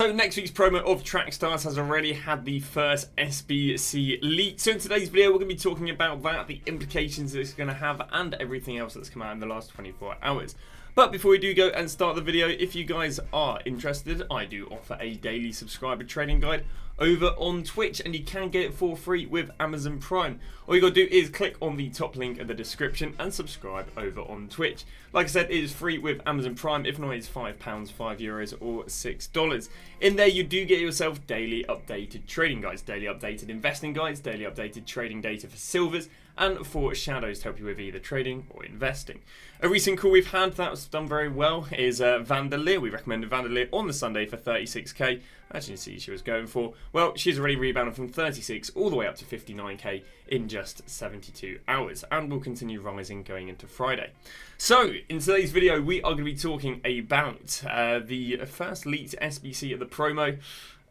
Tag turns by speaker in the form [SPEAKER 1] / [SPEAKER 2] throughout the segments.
[SPEAKER 1] So next week's promo of Trackstars has already had the first SBC leak. So in today's video, we're going to be talking about that, the implications it's going to have, and everything else that's come out in the last 24 hours. But before we do go and start the video, if you guys are interested, I do offer a daily subscriber trading guide over on Twitch, and you can get it for free with Amazon Prime. All you gotta do is click on the top link in the description and subscribe over on Twitch. Like I said, it is free with Amazon Prime. If not, it's £5, €5 or $6. In there, you do get yourself daily updated trading guides, daily updated investing guides, daily updated trading data for silvers, and for shadows to help you with either trading or investing. A recent call we've had that's done very well is Vanderleer. We recommended Vanderleer on the Sunday for 36k. As you can see, she was going for, well, she's already rebounded from 36 all the way up to 59k in just 72 hours, and will continue rising going into Friday. So, in today's video, we are going to be talking about the first leaked SBC of the promo,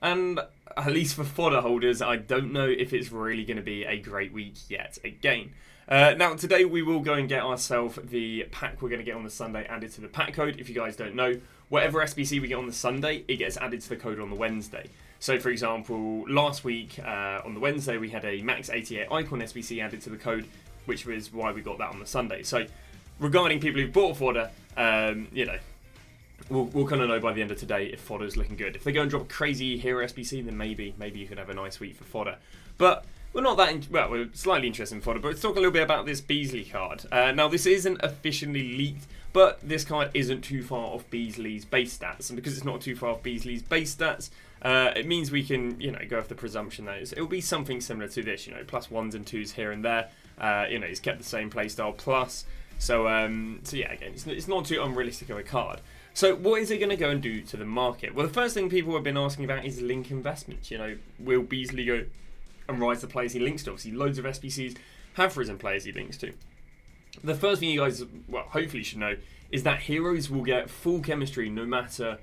[SPEAKER 1] and at least for fodder holders, I don't know if it's really going to be a great week yet again. Now, today we will go and get ourselves the pack we're going to get on the Sunday added to the pack code. If you guys don't know, whatever SBC we get on the Sunday, it gets added to the code on the Wednesday. So, for example, last week on the Wednesday, we had a Max 88 Icon SBC added to the code, which was why we got that on the Sunday. So, regarding people who bought fodder, you know, we'll kind of know by the end of today if fodder's looking good. If they go and drop a crazy hero SBC, then maybe you could have a nice week for fodder. But we're not that, well, we're slightly interested in fodder, but let's talk a little bit about this Beasley card. Now, this isn't officially leaked, but this card isn't too far off Beasley's base stats. And because it's not too far off Beasley's base stats, it means we can, you know, go off the presumption that it'll be something similar to this, you know, plus 1s and 2s here and there. You know, he's kept the same playstyle plus. So yeah, again, it's not too unrealistic of a card. So what is it going to go and do to the market? Well, the first thing people have been asking about is link investments. You know, will Beasley go and rise the players he links to? Obviously, loads of SBCs have risen players he links to. The first thing you guys, well, hopefully should know is that heroes will get full chemistry no matter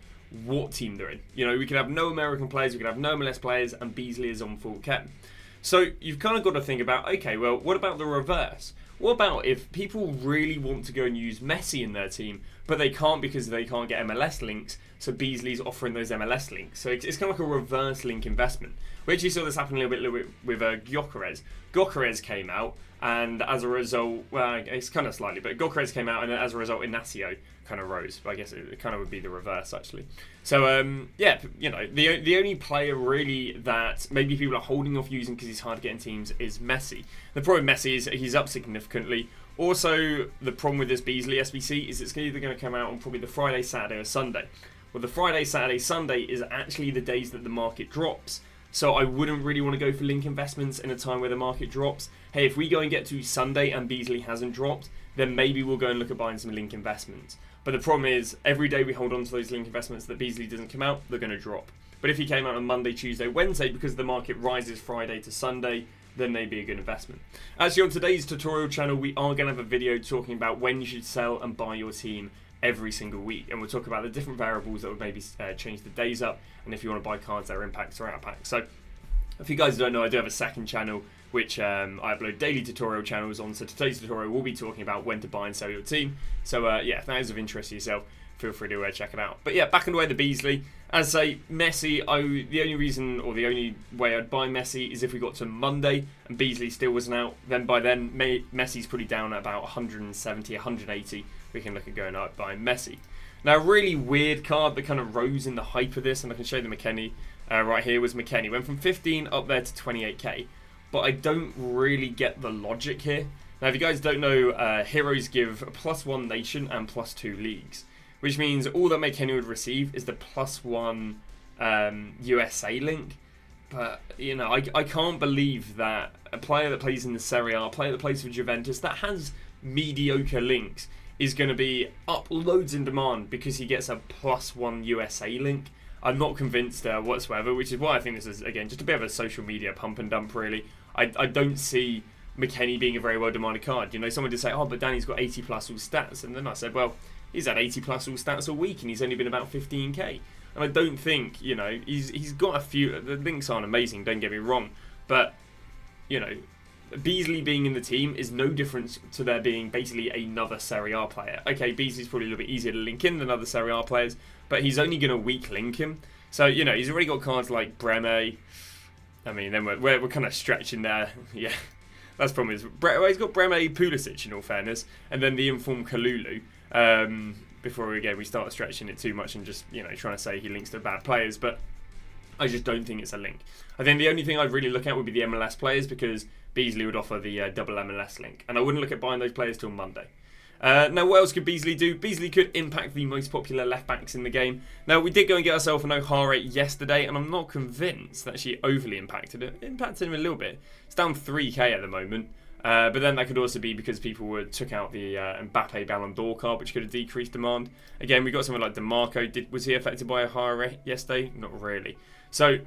[SPEAKER 1] what team they're in. You know, we could have no American players, we could have no MLS players, and Beasley is on full chem. So you've kind of got to think about, okay, well, what about the reverse? What about if people really want to go and use Messi in their team, but they can't because they can't get MLS links, so Beasley's offering those MLS links. So it's kind of like a reverse link investment. We actually saw this happen a little bit with Gyökeres. Gyökeres came out, and as a result, well, it's kind of slightly, but Gyökeres came out, and as a result, Inacio kind of rose. But I guess it kind of would be the reverse, actually. So, yeah, you know, the only player really that maybe people are holding off using because he's hard to get in teams is Messi. The problem with Messi is he's up significantly. Also, the problem with this Beasley SBC is it's either going to come out on probably the Friday, Saturday, or Sunday. Well, the Friday, Saturday, Sunday is actually the days that the market drops. So I wouldn't really want to go for link investments in a time where the market drops. Hey, if we go and get to Sunday and Beasley hasn't dropped, then maybe we'll go and look at buying some link investments. But the problem is, every day we hold on to those link investments that Beasley doesn't come out, they're going to drop. But if he came out on Monday, Tuesday, Wednesday, because the market rises Friday to Sunday, then they'd be a good investment. Actually, on today's tutorial channel, we are going to have a video talking about when you should sell and buy your team every single week, and we'll talk about the different variables that would maybe change the days up, and if you want to buy cards that are in packs or out of packs. So if you guys don't know, I do have a second channel which I upload daily tutorial channels on, so today's tutorial will be talking about when to buy and sell your team. So yeah, if that is of interest to yourself, feel free to check it out. But yeah, back on the way to Beasley. As I say, Messi, the only reason or the only way I'd buy Messi is if we got to Monday and Beasley still wasn't out. Then by then, Messi's pretty down at about 170, 180. We can look at going out buying Messi. Now, a really weird card that kind of rose in the hype of this, and I can show you the McKennie right here, was McKennie. Went from 15 up there to 28k. But I don't really get the logic here. Now, if you guys don't know, heroes give a +1 nation and +2 leagues, which means all that McKennie would receive is the +1 USA link. But, you know, I can't believe that a player that plays in the Serie A, a player that plays for Juventus, that has mediocre links, is going to be up loads in demand because he gets a +1 USA link. I'm not convinced whatsoever, which is why I think this is, again, just a bit of a social media pump and dump, really. I don't see McKennie being a very well-demanded card. You know, someone did say, oh, but Danny's got 80 plus all stats. And then I said, well, he's had 80 plus all stats a week, and he's only been about 15k. And I don't think, you know, he's got a few, the links aren't amazing, don't get me wrong. But, you know, Beasley being in the team is no different to there being basically another Serie A player. Okay, Beasley's probably a little bit easier to link in than other Serie A players, but he's only going to weak link him. So, you know, he's already got cards like Breme. I mean, then we're kind of stretching there. Yeah, that's the problem. He's got Breme, Pulisic, in all fairness, and then the informed Kalulu. Before we start stretching it too much and just, you know, trying to say he links to bad players, but I just don't think it's a link. I think the only thing I'd really look at would be the MLS players, because Beasley would offer the double MLS link, and I wouldn't look at buying those players till Monday. Now, what else could Beasley do? Beasley could impact the most popular left-backs in the game. Now, we did go and get ourselves an Hara yesterday, and I'm not convinced that she overly impacted it. It impacted him a little bit. It's down 3k at the moment. But then that could also be because people took out the Mbappe Ballon d'Or card, which could have decreased demand. Again, we got someone like DeMarco. Was he affected by a Hara yesterday? Not really. So,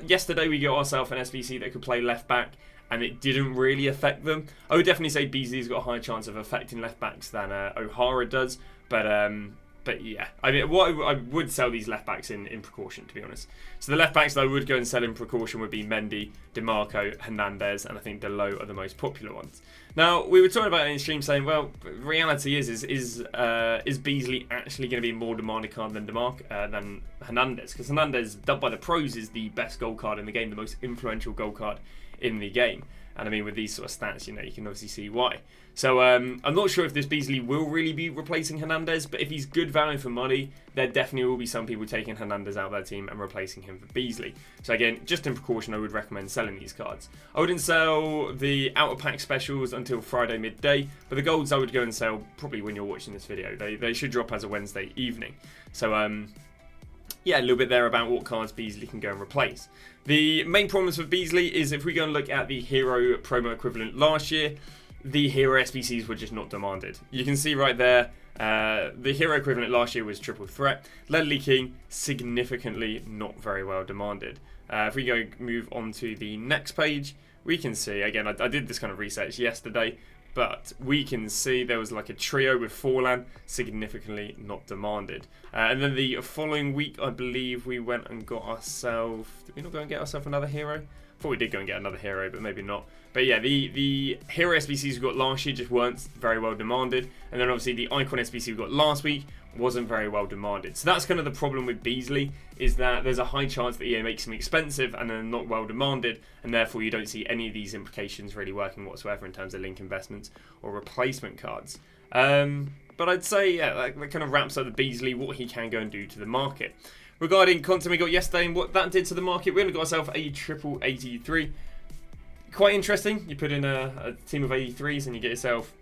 [SPEAKER 1] yesterday we got ourselves an SBC that could play left-back, and it didn't really affect them. I would definitely say Beasley's got a higher chance of affecting left-backs than O'Hara does. But yeah, I mean, I would sell these left-backs in precaution, to be honest. So the left-backs that I would go and sell in precaution would be Mendy, DeMarco, Hernandez, and I think Delo are the most popular ones. Now, we were talking about it in stream saying, well, reality is Beasley actually going to be a more demanded card than than Hernandez? Because Hernandez, dubbed by the pros, is the best goal card in the game, the most influential goal card in the game. And I mean, with these sort of stats, you know, you can obviously see why. So I'm not sure if this Beasley will really be replacing Hernandez, but if he's good value for money, there definitely will be some people taking Hernandez out of their team and replacing him for Beasley. So again, just in precaution, I would recommend selling these cards. I wouldn't sell the outer pack specials until Friday midday, but the golds I would go and sell probably when you're watching this video. They should drop as a Wednesday evening. So yeah, a little bit there about what cards Beasley can go and replace. The main problems with Beasley is if we go and look at the Hero promo equivalent last year, the Hero SBCs were just not demanded. You can see right there, the Hero equivalent last year was Triple Threat. Ledley King, significantly not very well demanded. If we go move on to the next page, we can see, again, I did this kind of research yesterday, but we can see there was like a trio with Forlan, significantly not demanded. And then the following week, I believe we went and got ourselves... Did we not go and get ourselves another hero? I thought we did go and get another hero, but maybe not. But yeah, the hero SBCs we got last year just weren't very well demanded. And then obviously the Icon SBC we got last week wasn't very well demanded. So that's kind of the problem with Beasley, is that there's a high chance that EA makes him expensive and then not well demanded, and therefore you don't see any of these implications really working whatsoever in terms of link investments or replacement cards. But I'd say, yeah, that kind of wraps up the Beasley, what he can go and do to the market. Regarding content we got yesterday and what that did to the market, we only got ourselves a triple 83. Quite interesting. You put in a team of 83s and you get yourself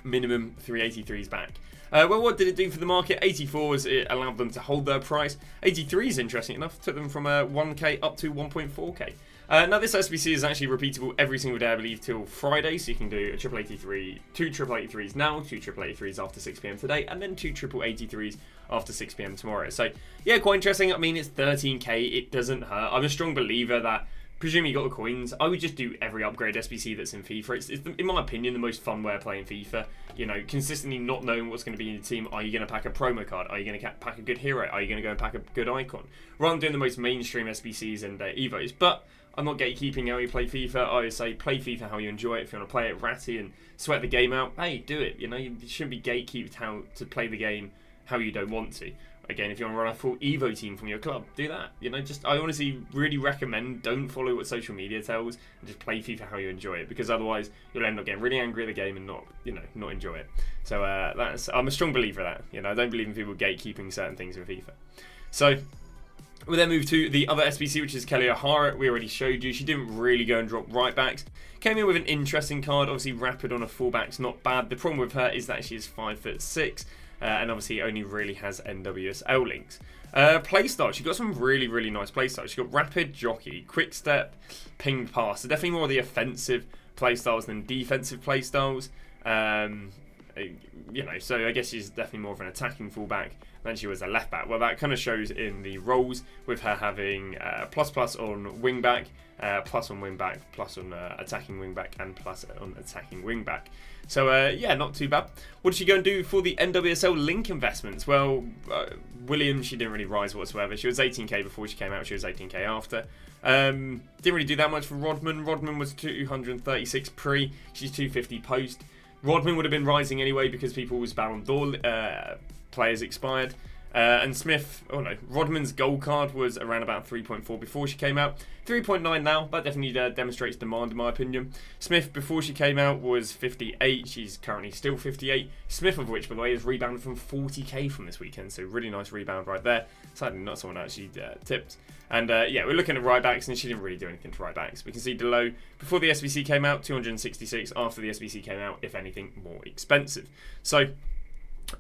[SPEAKER 1] minimum 383s back. Well, what did it do for the market? 84s, it allowed them to hold their price. 83s, interesting enough, took them from 1k up to 1.4k. Now, this SBC is actually repeatable every single day, I believe, till Friday. So you can do a triple 83, 2 triple 83s now, 2 triple 83s after 6 p.m. today, and then 2 triple 83s after 6 p.m. tomorrow. So, yeah, quite interesting. I mean, it's 13k. It doesn't hurt. I'm a strong believer that, presuming you got the coins, I would just do every upgrade SBC that's in FIFA. It's in my opinion, the most fun way of playing FIFA. You know, consistently not knowing what's going to be in your team. Are you going to pack a promo card? Are you going to pack a good hero? Are you going to go and pack a good icon? Rather than doing the most mainstream SBCs and Evos. But I'm not gatekeeping how you play FIFA. I would say play FIFA how you enjoy it. If you want to play it ratty and sweat the game out, hey, do it. You know, you shouldn't be gatekeeped how to play the game how you don't want to. Again, if you want to run a full Evo team from your club, do that. You know, just I honestly really recommend don't follow what social media tells and just play FIFA how you enjoy it, because otherwise you'll end up getting really angry at the game and not enjoy it. So I'm a strong believer of that. You know, I don't believe in people gatekeeping certain things in FIFA. So we'll then move to the other SBC, which is Kelly O'Hara. We already showed you. She didn't really go and drop right backs. Came in with an interesting card. Obviously, rapid on a fullback's not bad. The problem with her is that she is 5'6". And obviously only really has NWSL links. Playstyle, she got some really, really nice playstyles. She got rapid, jockey, quick step, ping pass. So definitely more of the offensive playstyles than defensive playstyles. You know, so I guess she's definitely more of an attacking fullback than she was a left back. Well, that kind of shows in the roles with her having plus on wing back, plus on wing back, plus on attacking wing back, and plus on attacking wing back. So, yeah, not too bad. What did she go and do for the NWSL link investments? Well, Williams, she didn't really rise whatsoever. She was 18k before she came out. She was 18k after. Didn't really do that much for Rodman. Rodman was 236 pre. She's 250 post. Rodman would have been rising anyway because people's Ballon d'Or players expired. And Smith, Rodman's gold card was around about 3.4 before she came out. 3.9 now. That definitely demonstrates demand in my opinion. Smith, before she came out, was 58. She's currently still 58. Smith, of which, by the way, has rebounded from 40k from this weekend. So really nice rebound right there. Sadly, not someone actually tipped. And yeah, we're looking at right backs, and she didn't really do anything to right backs. We can see Delo, before the SBC came out, 266. After the SBC came out, if anything, more expensive. So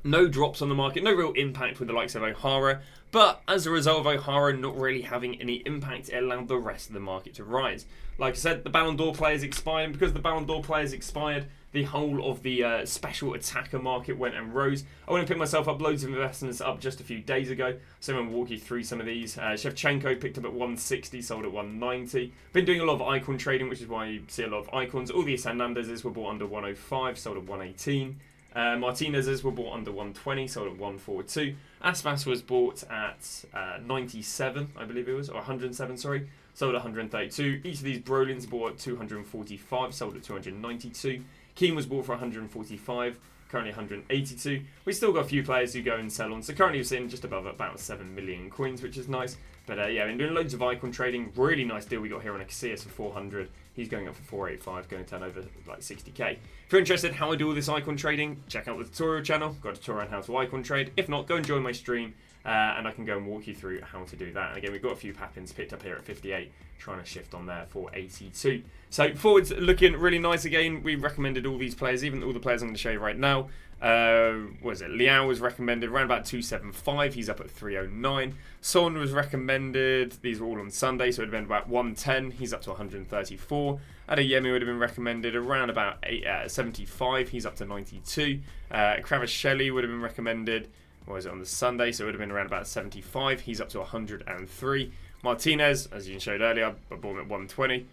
[SPEAKER 1] no drops on the market, no real impact with the likes of Hara, but as a result of Hara not really having any impact, it allowed the rest of the market to rise. Like I said, the Ballon d'Or players expired, and because the Ballon d'Or players expired, the whole of the special attacker market went and rose. I want to pick myself up loads of investments up just a few days ago, so I'm going to walk you through some of these. Shevchenko picked up at 160, sold at 190. Been doing a lot of icon trading, which is why you see a lot of icons. All these Hernandez's were bought under 105, sold at 118. Martinez's were bought under 120, sold at 142. Aspas was bought at 97, I believe it was, or 107, sorry, sold at 132. Each of these Brolins bought at 245, sold at 292. Keane was bought for 145, currently 182. We've still got a few players who go and sell on, so currently we're sitting just above about 7 million coins, which is nice. But yeah, been doing loads of icon trading. Really nice deal we got here on a Casillas for 400. He's going up for 485, going to turn over like 60k. If you're interested how I do all this icon trading, check out the tutorial channel. Got a tutorial on how to icon trade. If not, go and join my stream, and I can go and walk you through how to do that. And again, we've got a few Pappins picked up here at 58, trying to shift on there for 82. So forwards looking really nice again. We recommended all these players, even all the players I'm going to show you right now. What was it? Liao was recommended around about 275. He's up at 309. Son was recommended. These were all on Sunday, so it would have been about 110. He's up to 134. Adeyemi would have been recommended around about 75. He's up to 92. Kvaratskhelia would have been recommended. What was it on the Sunday? So it would have been around about 75. He's up to 103. Martinez, as you showed earlier, I bought him at 120.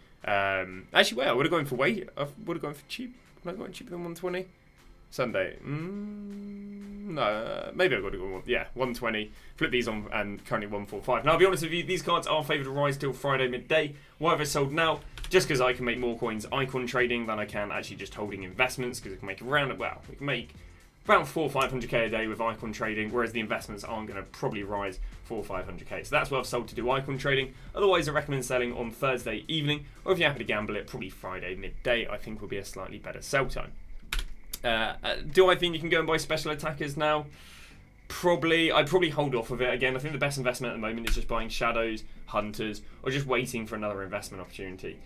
[SPEAKER 1] Actually, well, I would have gone for weight. I would have gone for cheap. Would I have gone cheaper than 120? Sunday. No, maybe I got to go. Yeah, 120. Flip these on, and currently 145. Now, I'll be honest with you, these cards are favoured to rise till Friday midday. Why have I sold now? Just because I can make more coins icon trading than I can actually just holding investments, because I can make around, well, we can make about 400 or 500k a day with icon trading, whereas the investments aren't going to probably rise 400 or 500k. So that's what I've sold to do icon trading. Otherwise, I recommend selling on Thursday evening, or if you're happy to gamble it, probably Friday midday, I think will be a slightly better sell time. Do I think you can go and buy special attackers now? Probably. I'd probably hold off of it. Again, I think the best investment at the moment is just buying shadows, hunters, or just waiting for another investment opportunity.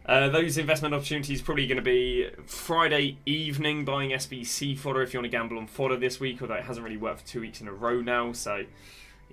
[SPEAKER 1] Those investment opportunities probably going to be Friday evening, buying SBC fodder if you want to gamble on fodder this week, although it hasn't really worked for 2 weeks in a row now, so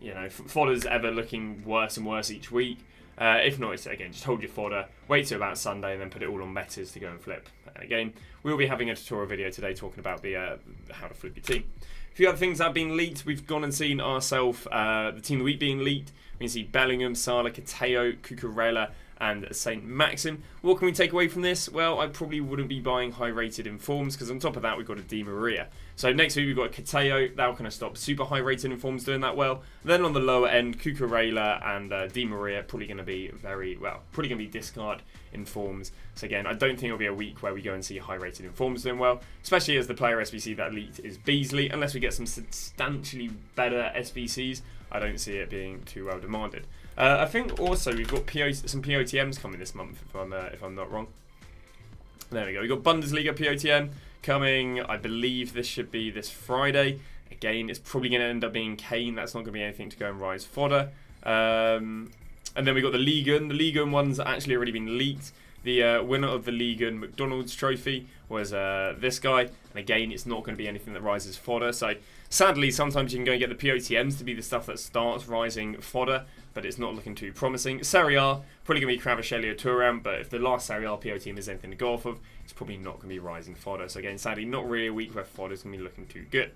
[SPEAKER 1] you know, fodder's ever looking worse and worse each week. If not, it's, again, just hold your fodder, wait till about Sunday, and then put it all on metas to go and flip. And again, we'll be having a tutorial video today talking about the how to flip your team. A few other things that have been leaked. We've gone and seen ourselves the team of the week being leaked. We can see Bellingham, Salah, Kateo, Cucurella, and St. Maxim. What can we take away from this? Well, I probably wouldn't be buying high-rated informs, because on top of that, we've got a Di Maria. So next week, we've got a Kateo. That'll kind of stop super high-rated informs doing that well. Then on the lower end, Cucurella and Di Maria probably going to be probably going to be discard informs. So again, I don't think it'll be a week where we go and see high-rated informs doing well, especially as the player SBC that leaked is Beasley. Unless we get some substantially better SBCs, I don't see it being too well demanded. I think also we've got some POTMs coming this month, if I'm not wrong. There we go. We've got Bundesliga POTM coming. I believe this should be this Friday. Again, it's probably going to end up being Kane. That's not going to be anything to go and rise fodder. And then we've got the Liga. The Liga one's actually already been leaked. The winner of the Liga McDonald's trophy was this guy. And again, it's not going to be anything that rises fodder. So sadly, sometimes you can go and get the POTMs to be the stuff that starts rising fodder, but it's not looking too promising. Serie A, probably going to be Kvaratskhelia Thuram, but if the last Serie A POTM is anything to go off of, it's probably not going to be rising fodder. So again, sadly, not really a week where fodder is going to be looking too good.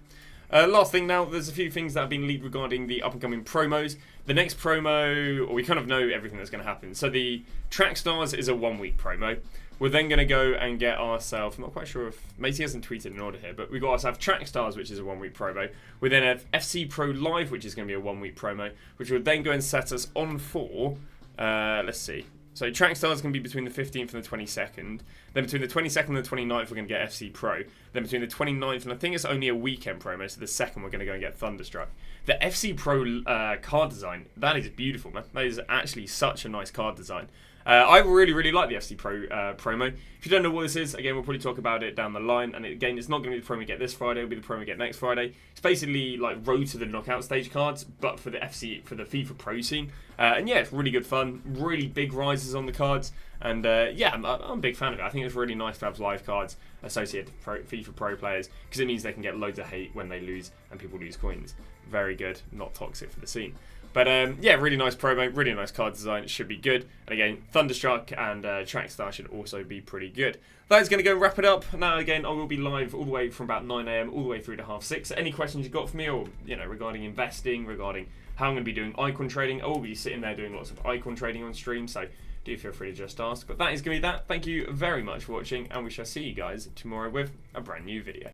[SPEAKER 1] Last thing now, there's a few things that have been leaked regarding the up-and-coming promos. The next promo, or we kind of know everything that's going to happen. So the Track Stars is a 1-week promo. We're then going to go and get ourselves, I'm not quite sure if, Macy hasn't tweeted in order here, but we've got ourselves Track Stars, which is a 1-week promo. We then have FC Pro Live, which is going to be a 1-week promo, which would then go and set us on for, let's see, So track stars can be between the 15th and the 22nd. Then between the 22nd and the 29th, we're going to get FC Pro. Then between the 29th, and I think it's only a weekend promo, so the 2nd, we're going to go and get Thunderstruck. The FC Pro card design, that is beautiful, man. That is actually such a nice card design. I really, really like the FC Pro promo. If you don't know what this is, again, we'll probably talk about it down the line. And again, it's not going to be the promo we get this Friday. It'll be the promo we get next Friday. It's basically like road to the knockout stage cards, but for the FIFA Pro scene. And yeah, it's really good fun. Really big rises on the cards. And yeah, I'm a big fan of it. I think it's really nice to have live cards associated with FIFA Pro players because it means they can get loads of hate when they lose and people lose coins. Very good, not toxic for the scene. But yeah, really nice promo, really nice card design. It should be good. And again, Thunderstruck and Trackstar should also be pretty good. That is going to go and wrap it up. Now, again, I will be live all the way from about 9 AM all the way through to 6:30. So any questions you've got for me, or regarding investing, regarding how I'm going to be doing icon trading, I will be sitting there doing lots of icon trading on stream. So do feel free to just ask. But that is going to be that. Thank you very much for watching, and we shall see you guys tomorrow with a brand new video.